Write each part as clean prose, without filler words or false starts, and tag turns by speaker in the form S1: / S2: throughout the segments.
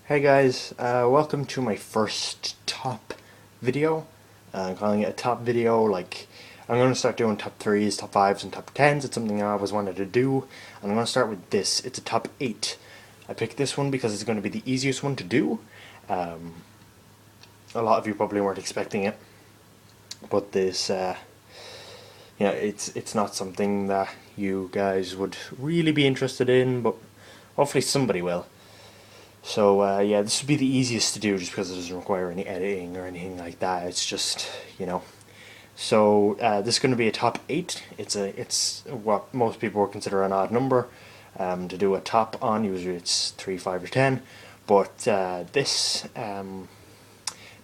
S1: Hey guys, welcome to my first top video. I'm calling it a top video. I'm going to start doing top 3s, top 5s, and top 10s. It's something I always wanted to do. And I'm going to start with this. It's a top 8. I picked this one because it's going to be the easiest one to do. A lot of you probably weren't expecting it. But this, it's not something that you guys would really be interested in, but hopefully somebody will. So yeah, this would be the easiest to do just because it doesn't require any editing or anything like that. It's just, So this is going to be a top 8. It's what most people would consider an odd number to do a top on. Usually it's 3, 5, or 10. But there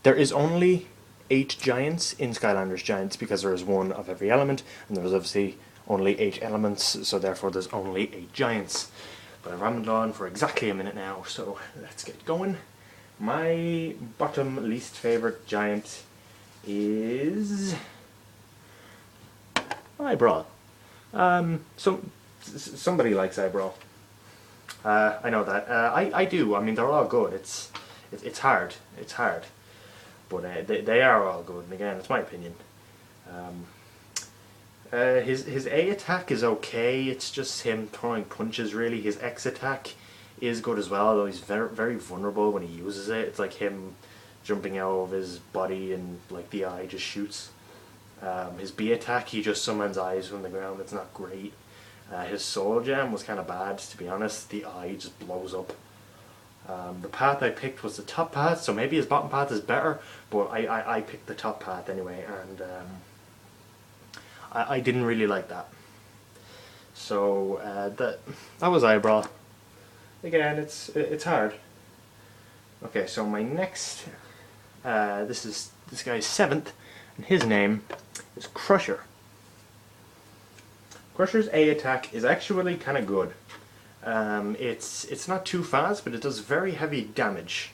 S1: is only 8 giants in Skylanders Giants because there is one of every element, and there is obviously only 8 elements, so therefore there's only 8 giants. But I've rambled on for exactly a minute now, so let's get going. My bottom least favorite giant is Eye-Brawl. Somebody likes Eye-Brawl. I know that. I do. I mean, they're all good. It's hard. It's hard, but they are all good. And again, it's my opinion. His A attack is okay. It's just him throwing punches. Really, his X attack is good as well. Though he's very vulnerable when he uses it. It's like him jumping out of his body and like the eye just shoots. His B attack, he just summons eyes from the ground. It's not great. His soul gem was kind of bad, to be honest. The eye just blows up. The path I picked was the top path, so maybe his bottom path is better. But I picked the top path anyway, and I didn't really like that. So that was Eye-Brawl. Again, it's hard. Okay, so my next, this guy's 7th, and his name is Crusher. Crusher's A attack is actually kind of good. It's not too fast, but it does very heavy damage.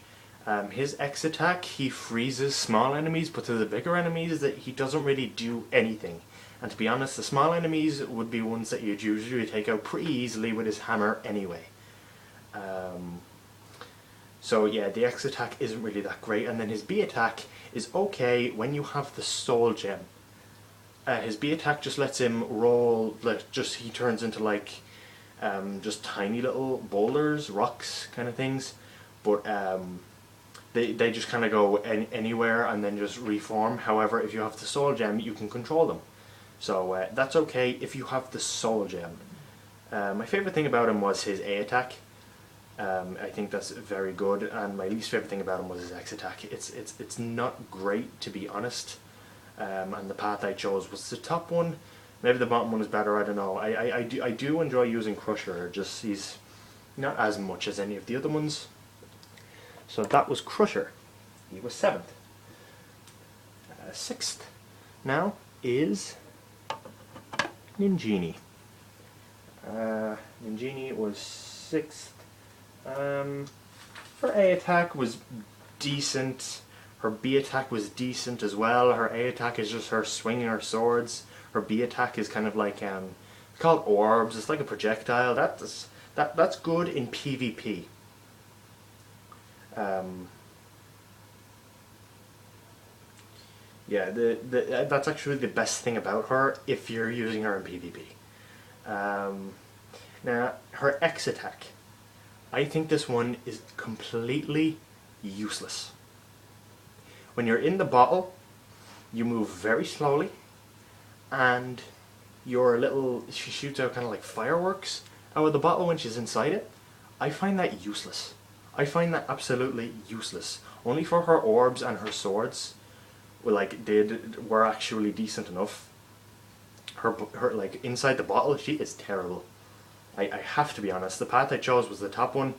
S1: His X attack, he freezes small enemies, but to the bigger enemies, that he doesn't really do anything. And to be honest, the small enemies would be ones that you'd usually take out pretty easily with his hammer anyway. So yeah, the X attack isn't really that great, and then his B attack is okay when you have the soul gem. His B attack just lets him roll, he turns into just tiny little boulders, rocks kind of things, but they just kind of go anywhere and then just reform. However, if you have the soul gem, you can control them. So that's okay if you have the soul gem. My favourite thing about him was his A attack. I think that's very good, and my least favourite thing about him was his X attack. It's not great, to be honest. And the path I chose was the top one. Maybe the bottom one is better, I don't know. I do enjoy using Crusher, just he's not as much as any of the other ones. So that was Crusher. He was 7th. 6th now is Ninjini. Ninjini was 6th. Her A attack was decent. Her B attack was decent as well. Her A attack is just her swinging her swords. Her B attack is kind of like it's called orbs. It's like a projectile. That's good in PvP. Yeah, that's actually the best thing about her if you're using her in PvP. Now, her X attack. I think this one is completely useless. When you're in the bottle, you move very slowly, and she shoots out kind of like fireworks out of the bottle when she's inside it. I find that useless. I find that absolutely useless. Only for her orbs and her swords were actually decent enough. Her inside the bottle, she is terrible. I have to be honest. The path I chose was the top one.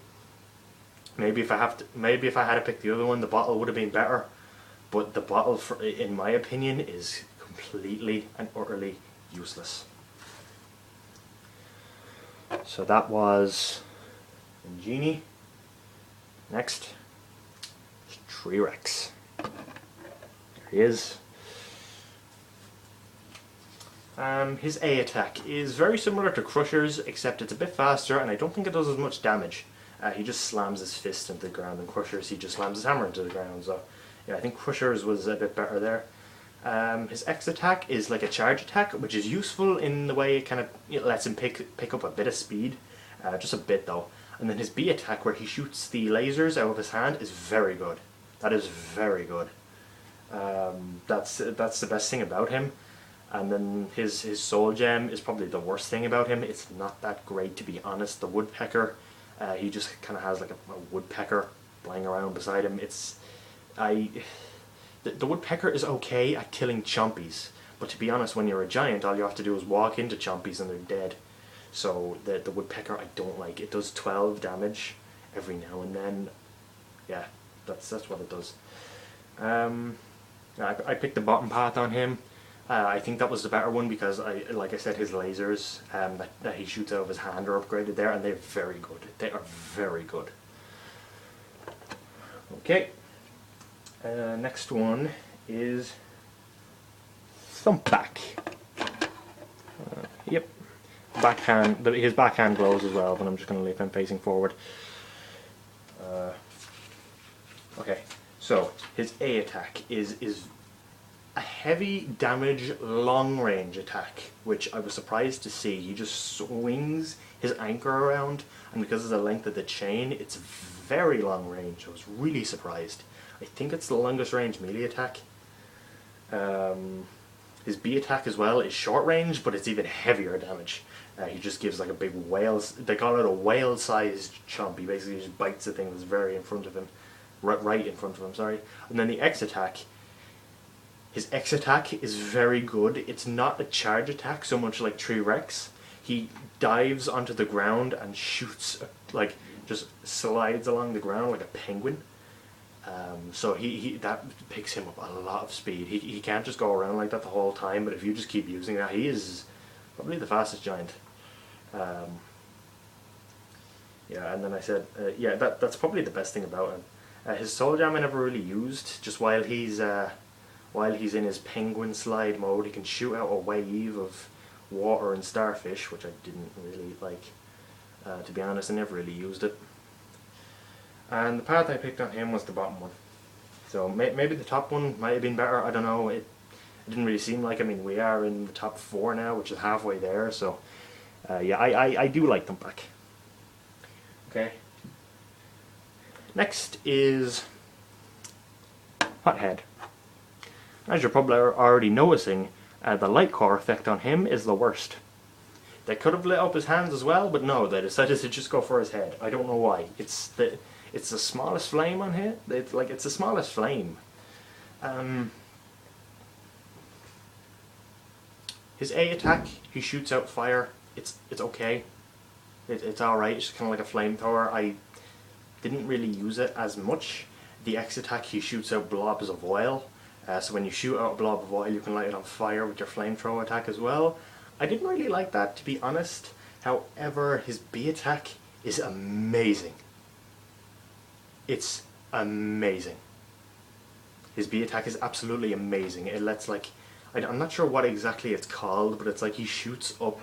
S1: Maybe if I had to pick the other one, the bottle would have been better. But the bottle, in my opinion, is completely and utterly useless. So that was Genie. Next is T-Rex. There he is. His A attack is very similar to Crusher's, except it's a bit faster, and I don't think it does as much damage. He just slams his fist into the ground, and Crusher's he just slams his hammer into the ground. So yeah, I think Crusher's was a bit better there. His X attack is like a charge attack, which is useful in the way it kind of lets him pick up a bit of speed, just a bit though. And then his B attack, where he shoots the lasers out of his hand, is very good. That is very good. That's the best thing about him. And then his soul gem is probably the worst thing about him. It's not that great, to be honest. The woodpecker, he just kind of has like a woodpecker flying around beside him. The woodpecker is okay at killing chompies, but to be honest, when you're a giant, all you have to do is walk into chompies and they're dead. So the woodpecker I don't like. It does 12 damage every now and then. Yeah, that's what it does. I picked the bottom path on him. I think that was the better one because, like I said, his lasers that he shoots out of his hand are upgraded there, and they're very good. They are very good. Okay. Next one is Thumpback. Yep. Backhand. His backhand glows as well, but I'm just going to leave him facing forward. Okay. So his A attack is a heavy damage long range attack, which I was surprised to see. He just swings his anchor around, and because of the length of the chain, it's very long range. I was really surprised. I think it's the longest range melee attack. His B attack as well is short range, but it's even heavier damage. He just gives like a big whale, they call it a whale sized chomp. He basically just bites the thing that's very in front of him, right in front of him, sorry. And then the X attack, his X attack is very good. It's not a charge attack so much like Tree Rex. He dives onto the ground and shoots, like just slides along the ground like a penguin. So that picks him up a lot of speed. He can't just go around like that the whole time, but if you just keep using that, he is probably the fastest giant. Yeah, and then I said, yeah, that's probably the best thing about him. His soul gem I never really used. Just while he's in his penguin slide mode, he can shoot out a wave of water and starfish, which I didn't really like. To be honest, I never really used it. And the path I picked on him was the bottom one. So maybe the top one might have been better, I don't know. It didn't really seem like, I mean, we are in the top 4 now, which is halfway there, so yeah, I do like them back. Okay. Next is Hothead. As you're probably already noticing, the light core effect on him is the worst. They could have lit up his hands as well, but no, they decided to just go for his head. I don't know why. It's the smallest flame on here. It's the smallest flame. His A attack, he shoots out fire. It's okay. It's alright. It's kind of like a flamethrower. I didn't really use it as much. The X attack, he shoots out blobs of oil. So when you shoot out a blob of oil, you can light it on fire with your flamethrower attack as well. I didn't really like that, to be honest. However, his B attack is amazing. It's amazing. His B attack is absolutely amazing. It lets, like, I'm not sure what exactly it's called, but it's like he shoots up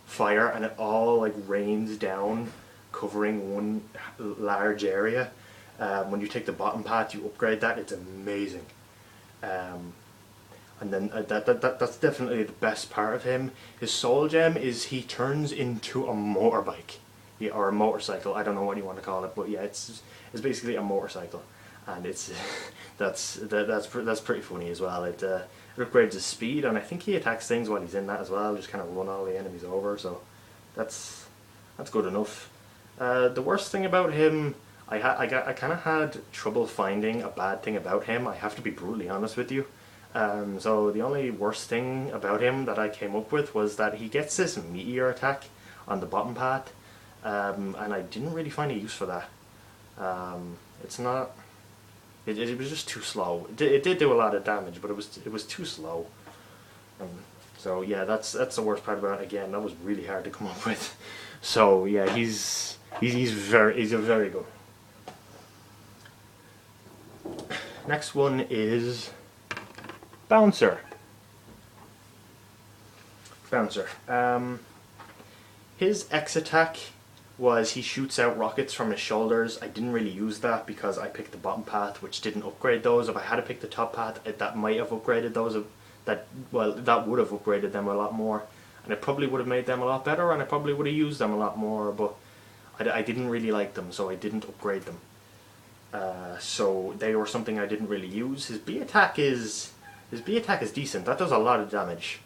S1: fire and it all like rains down, covering one large area. When you take the bottom path, you upgrade that. It's amazing. And then that's definitely the best part of him. His soul gem is he turns into a motorbike, yeah, or a motorcycle. I don't know what you want to call it, but yeah, it's basically a motorcycle, and it's that's pretty funny as well. It upgrades his speed, and I think he attacks things while he's in that as well. Just kind of run all the enemies over, so that's good enough. The worst thing about him, I kind of had trouble finding a bad thing about him. I have to be brutally honest with you. So the only worst thing about him that I came up with was that he gets this meteor attack on the bottom path, and I didn't really find a use for that. It's not. It was just too slow. It did do a lot of damage, but it was too slow. So yeah, that's the worst part about it. Again, that was really hard to come up with. So yeah, he's very good. Next one is Bouncer. His X attack was he shoots out rockets from his shoulders. I didn't really use that because I picked the bottom path, which didn't upgrade those. If I had to pick the top path, that might have upgraded those. That would have upgraded them a lot more, and it probably would have made them a lot better, and I probably would have used them a lot more. But I didn't really like them, so I didn't upgrade them. So they were something I didn't really use. His B attack is decent. That does a lot of damage.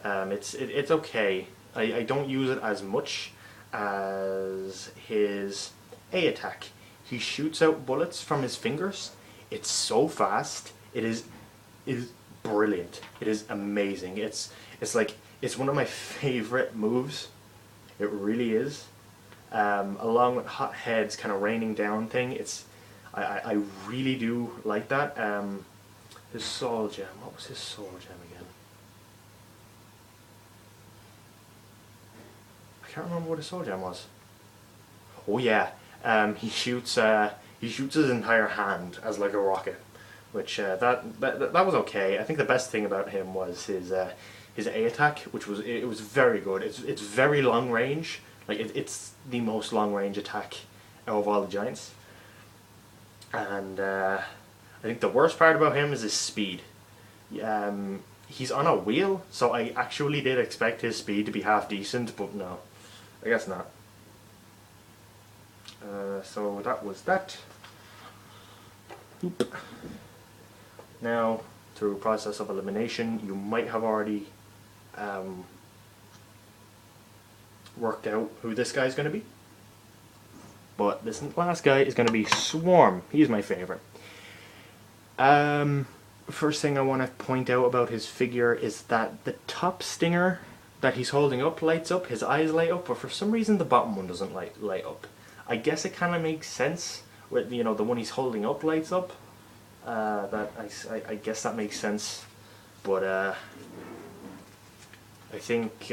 S1: It's okay. I don't use it as much as his A attack. He shoots out bullets from his fingers. It's so fast. It is brilliant. It is amazing. It's one of my favorite moves. It really is. Along with Hot Head's kind of raining down thing, I really do like that. His soul gem. What was his soul gem again? I can't remember what his soul gem was. Oh yeah, he shoots his entire hand as like a rocket, which that was okay. I think the best thing about him was his A attack, which was very good. It's very long range. Like it's the most long range attack of all the Giants. And I think the worst part about him is his speed. He's on a wheel, so I actually did expect his speed to be half decent, but no, I guess not. So that was that. Oop. Now, through a process of elimination, you might have already worked out who this guy is going to be. But this last guy is going to be Swarm. He's my favorite. First thing I want to point out about his figure is that the top stinger that he's holding up lights up, his eyes light up, but for some reason the bottom one doesn't light up. I guess it kind of makes sense with, you know, the one he's holding up lights up. I guess that makes sense, but I think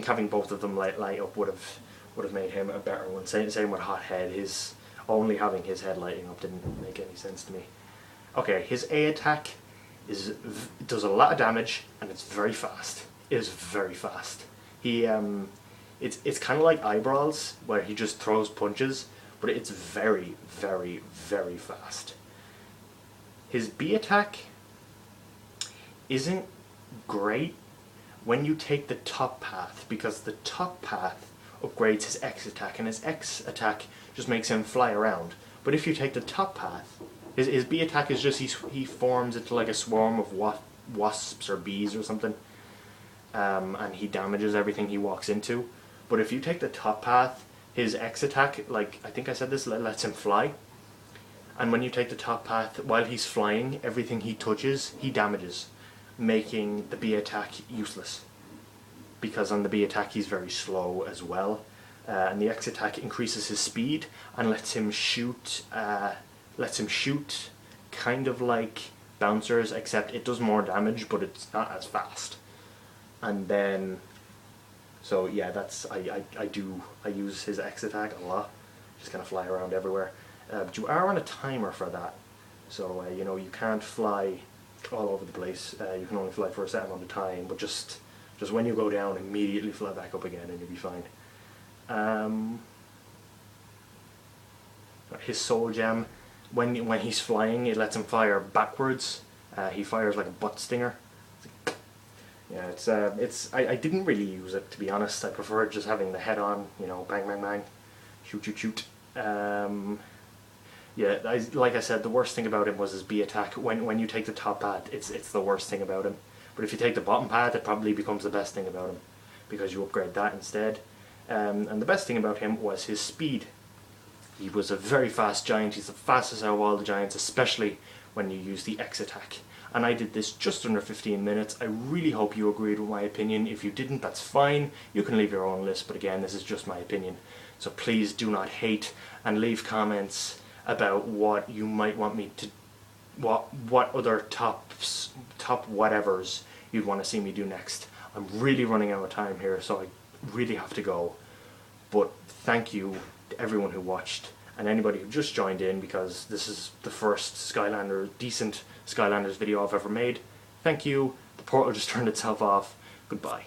S1: having both of them light up would have made him a better one. Same with Hot Head. His only having his head lighting up didn't make any sense to me. Okay, his A attack does a lot of damage, and it's very fast. It is very fast. It's kind of like Eye-Brawls, where he just throws punches, but it's very, very, very fast. His B attack isn't great when you take the top path, because the top path upgrades his X attack, and his X attack just makes him fly around. But if you take the top path, his B attack is just he forms into like a swarm of wasps or bees or something, and he damages everything he walks into. But if you take the top path, his X attack, like I think I said this, lets him fly. And when you take the top path, while he's flying, everything he touches, he damages, making the B attack useless. Because on the B attack he's very slow as well, and the X attack increases his speed and lets him shoot kind of like bouncers, except it does more damage, but it's not as fast. And then, so yeah, that's I use his X attack a lot, just kind of fly around everywhere. But you are on a timer for that, so you know, you can't fly all over the place. You can only fly for a certain amount of time, but just when you go down, immediately fly back up again and you'll be fine. His soul gem, when he's flying, it lets him fire backwards. He fires like a butt stinger. Yeah, I didn't really use it, to be honest. I preferred just having the head on, you know, bang bang bang, shoot shoot shoot. Yeah, like I said, the worst thing about him was his B attack. When you take the top path, it's the worst thing about him. But if you take the bottom path, it probably becomes the best thing about him, because you upgrade that instead. And the best thing about him was his speed. He was a very fast giant. He's the fastest out of all the giants, especially when you use the X attack. And I did this just under 15 minutes. I really hope you agreed with my opinion. If you didn't, that's fine. You can leave your own list, but again, this is just my opinion. So please do not hate, and leave comments about what you might want me to, what other top whatevers you'd want to see me do next. I'm really running out of time here, so I really have to go. But thank you to everyone who watched, and anybody who just joined in, because this is the first decent Skylanders video I've ever made. Thank you. The portal just turned itself off. Goodbye.